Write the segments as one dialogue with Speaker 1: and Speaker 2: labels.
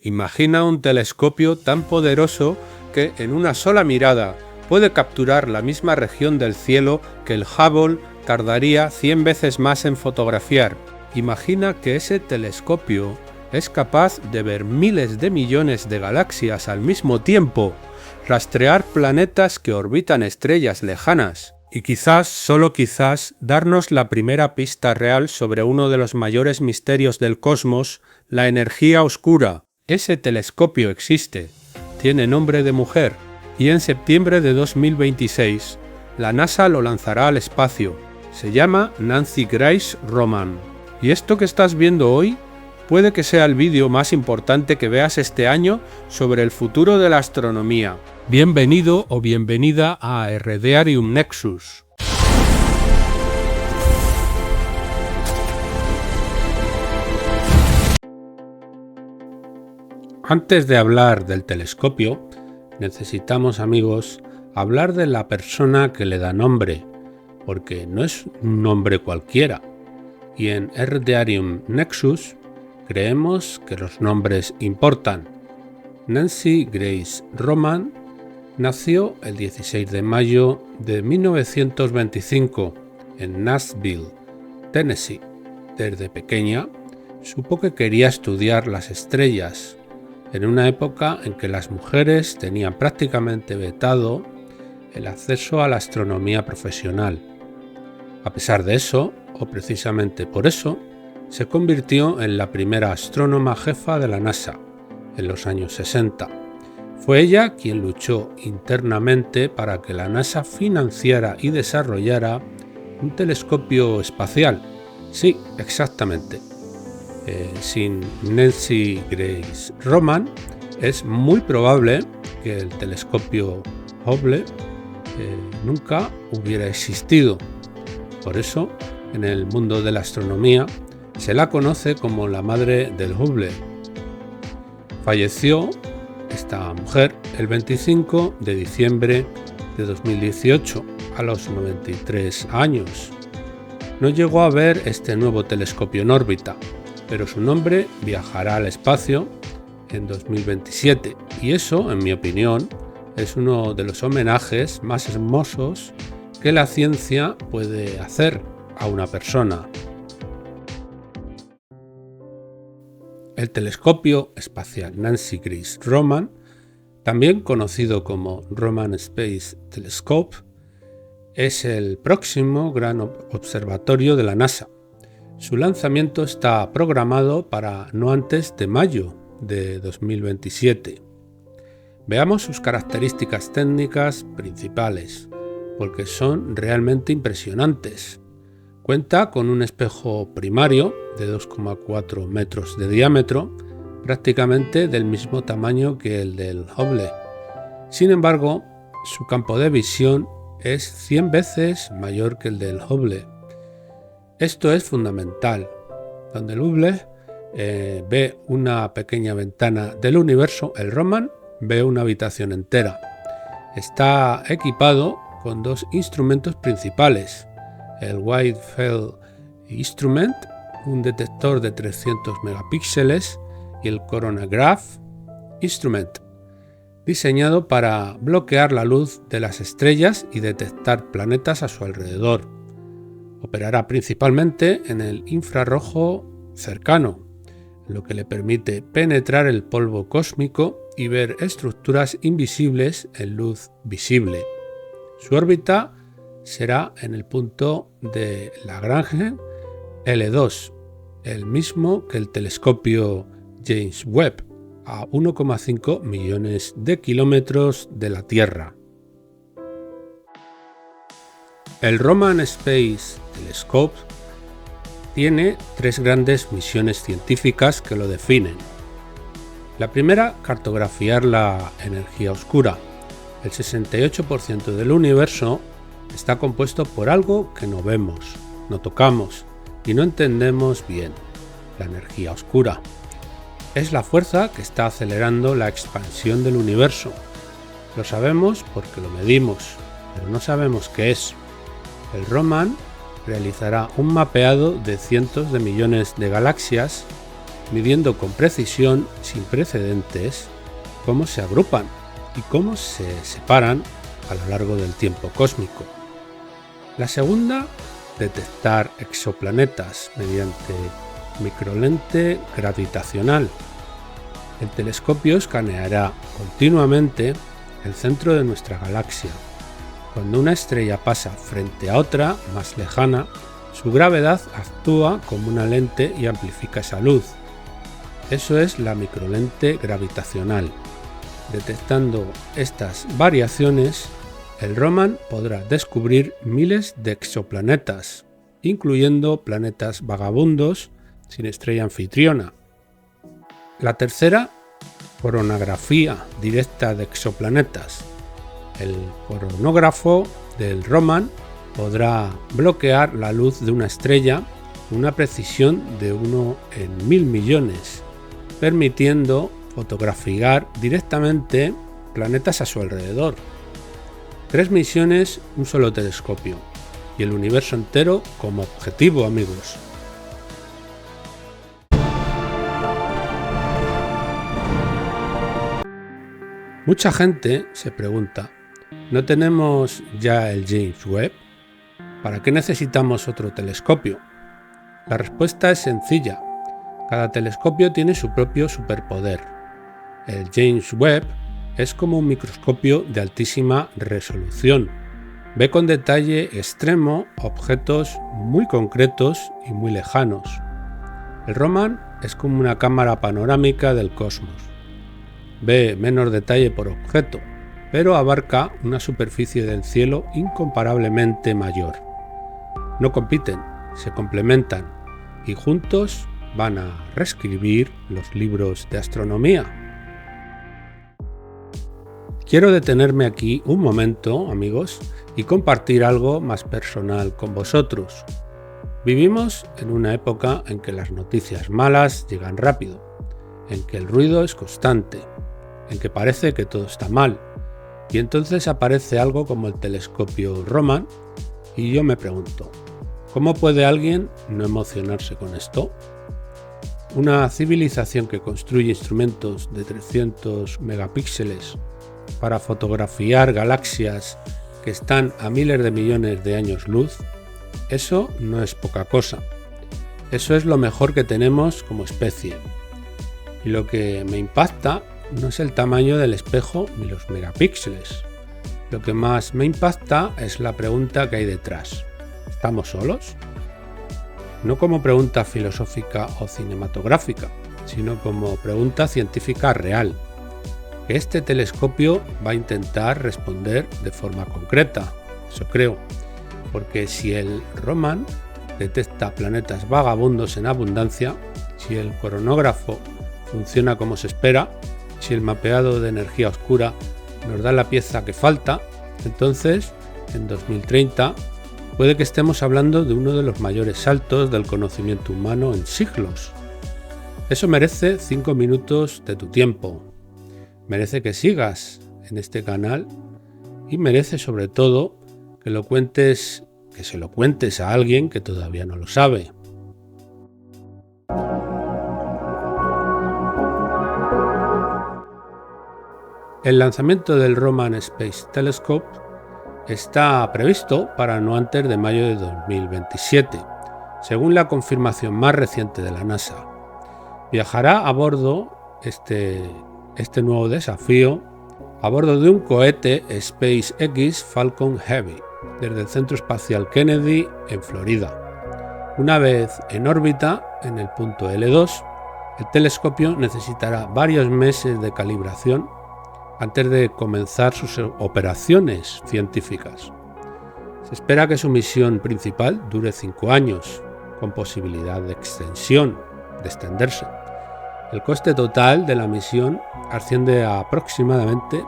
Speaker 1: Imagina un telescopio tan poderoso que en una sola mirada puede capturar la misma región del cielo que el Hubble tardaría 100 veces más en fotografiar. Imagina que ese telescopio es capaz de ver miles de millones de galaxias al mismo tiempo, rastrear planetas que orbitan estrellas lejanas y quizás, solo quizás, darnos la primera pista real sobre uno de los mayores misterios del cosmos, la energía oscura. Ese telescopio existe, tiene nombre de mujer, y en septiembre de 2026 la NASA lo lanzará al espacio. Se llama Nancy Grace Roman. Y esto que estás viendo hoy puede que sea el vídeo más importante que veas este año sobre el futuro de la astronomía. Bienvenido o bienvenida a Herediarium Nexus. Antes de hablar del telescopio, necesitamos, amigos, hablar de la persona que le da nombre, porque no es un nombre cualquiera. Y en Herediarium Nexus creemos que los nombres importan. Nancy Grace Roman nació el 16 de mayo de 1925 en Nashville, Tennessee. Desde pequeña supo que quería estudiar las estrellas, en una época en que las mujeres tenían prácticamente vetado el acceso a la astronomía profesional. A pesar de eso, o precisamente por eso, se convirtió en la primera astrónoma jefa de la NASA en los años 60. Fue ella quien luchó internamente para que la NASA financiara y desarrollara un telescopio espacial. Sí, exactamente. Sin Nancy Grace Roman es muy probable que el telescopio Hubble nunca hubiera existido. Por eso, en el mundo de la astronomía, se la conoce como la madre del Hubble. Falleció esta mujer el 25 de diciembre de 2018, a los 93 años. No llegó a ver este nuevo telescopio en órbita, pero su nombre viajará al espacio en 2027, y eso, en mi opinión, es uno de los homenajes más hermosos que la ciencia puede hacer a una persona. El telescopio espacial Nancy Grace Roman, también conocido como Roman Space Telescope, es el próximo gran observatorio de la NASA. Su lanzamiento está programado para no antes de mayo de 2027. Veamos sus características técnicas principales, porque son realmente impresionantes. Cuenta con un espejo primario de 2,4 metros de diámetro, prácticamente del mismo tamaño que el del Hubble. Sin embargo, su campo de visión es 100 veces mayor que el del Hubble. Esto es fundamental. Donde el Hubble ve una pequeña ventana del universo, el Roman ve una habitación entera. Está equipado con dos instrumentos principales: el Wide Field Instrument, un detector de 300 megapíxeles, y el Coronagraph Instrument, diseñado para bloquear la luz de las estrellas y detectar planetas a su alrededor. Operará principalmente en el infrarrojo cercano, lo que le permite penetrar el polvo cósmico y ver estructuras invisibles en luz visible. Su órbita será en el punto de Lagrange L2, el mismo que el telescopio James Webb, a 1,5 millones de kilómetros de la Tierra. El Roman Space Telescope tiene tres grandes misiones científicas que lo definen. La primera, cartografiar la energía oscura. El 68% del universo está compuesto por algo que no vemos, no tocamos y no entendemos bien: la energía oscura. Es la fuerza que está acelerando la expansión del universo. Lo sabemos porque lo medimos, pero no sabemos qué es. El Roman realizará un mapeado de cientos de millones de galaxias midiendo con precisión sin precedentes cómo se agrupan y cómo se separan a lo largo del tiempo cósmico. La segunda, detectar exoplanetas mediante microlente gravitacional. El telescopio escaneará continuamente el centro de nuestra galaxia. Cuando una estrella pasa frente a otra más lejana, su gravedad actúa como una lente y amplifica esa luz. Eso es la microlente gravitacional. Detectando estas variaciones, el Roman podrá descubrir miles de exoplanetas, incluyendo planetas vagabundos sin estrella anfitriona. La tercera, coronografía directa de exoplanetas. El coronógrafo del Roman podrá bloquear la luz de una estrella con una precisión de 1 en 1000 millones, permitiendo fotografiar directamente planetas a su alrededor. 3 misiones, un solo telescopio, y el universo entero como objetivo, amigos. Mucha gente se pregunta, ¿no tenemos ya el James Webb? ¿Para qué necesitamos otro telescopio? La respuesta es sencilla. Cada telescopio tiene su propio superpoder. El James Webb es como un microscopio de altísima resolución. Ve con detalle extremo objetos muy concretos y muy lejanos. El Roman es como una cámara panorámica del cosmos. Ve menos detalle por objeto, pero abarca una superficie del cielo incomparablemente mayor. No compiten, se complementan y juntos van a reescribir los libros de astronomía. Quiero detenerme aquí un momento, amigos, y compartir algo más personal con vosotros. Vivimos en una época en que las noticias malas llegan rápido, en que el ruido es constante, en que parece que todo está mal, y entonces aparece algo como el telescopio Roman, y yo me pregunto, ¿cómo puede alguien no emocionarse con esto? Una civilización que construye instrumentos de 300 megapíxeles para fotografiar galaxias que están a miles de millones de años luz, eso no es poca cosa. Eso es lo mejor que tenemos como especie. Y lo que me impacta no es el tamaño del espejo ni los megapíxeles. Lo que más me impacta es la pregunta que hay detrás. ¿Estamos solos? No como pregunta filosófica o cinematográfica, sino como pregunta científica real. Este telescopio va a intentar responder de forma concreta, eso creo, porque si el Roman detecta planetas vagabundos en abundancia, si el coronógrafo funciona como se espera, si el mapeado de energía oscura nos da la pieza que falta, entonces, en 2030, puede que estemos hablando de uno de los mayores saltos del conocimiento humano en siglos. Eso merece 5 minutos de tu tiempo. Merece que sigas en este canal y merece sobre todo que se lo cuentes a alguien que todavía no lo sabe. El lanzamiento del Roman Space Telescope está previsto para no antes de mayo de 2027, según la confirmación más reciente de la NASA. Viajará a bordo este nuevo desafío a bordo de un cohete SpaceX Falcon Heavy desde el Centro Espacial Kennedy en Florida. Una vez en órbita en el punto L2, el telescopio necesitará varios meses de calibración antes de comenzar sus operaciones científicas. Se espera que su misión principal dure 5 años, con posibilidad de extenderse. El coste total de la misión asciende a aproximadamente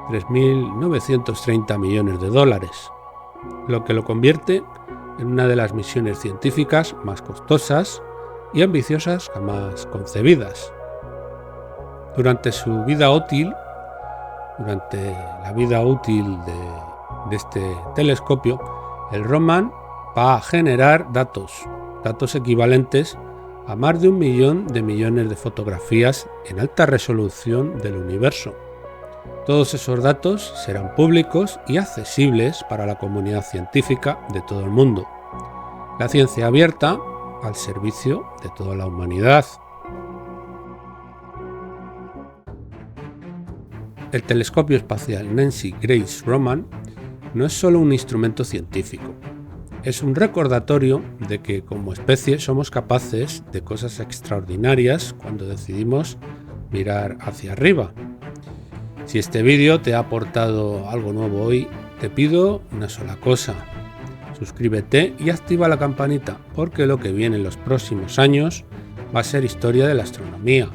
Speaker 1: 3.930 millones de dólares, lo que lo convierte en una de las misiones científicas más costosas y ambiciosas jamás concebidas. Durante la vida útil de este telescopio, el Roman va a generar datos equivalentes a más de 1 millón de millones de fotografías en alta resolución del universo. Todos esos datos serán públicos y accesibles para la comunidad científica de todo el mundo. La ciencia abierta al servicio de toda la humanidad. El telescopio espacial Nancy Grace Roman no es solo un instrumento científico, es un recordatorio de que como especie somos capaces de cosas extraordinarias cuando decidimos mirar hacia arriba. Si este vídeo te ha aportado algo nuevo hoy, te pido una sola cosa: suscríbete y activa la campanita, porque lo que viene en los próximos años va a ser historia de la astronomía.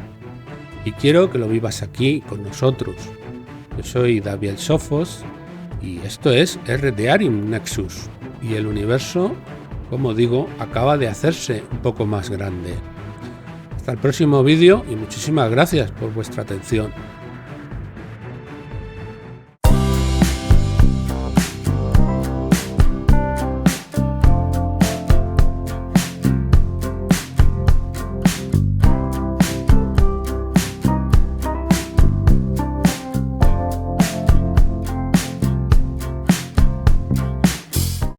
Speaker 1: Y quiero que lo vivas aquí con nosotros. Yo soy David Sofos y esto es Radium Nexus. Y el universo, como digo, acaba de hacerse un poco más grande. Hasta el próximo vídeo y muchísimas gracias por vuestra atención.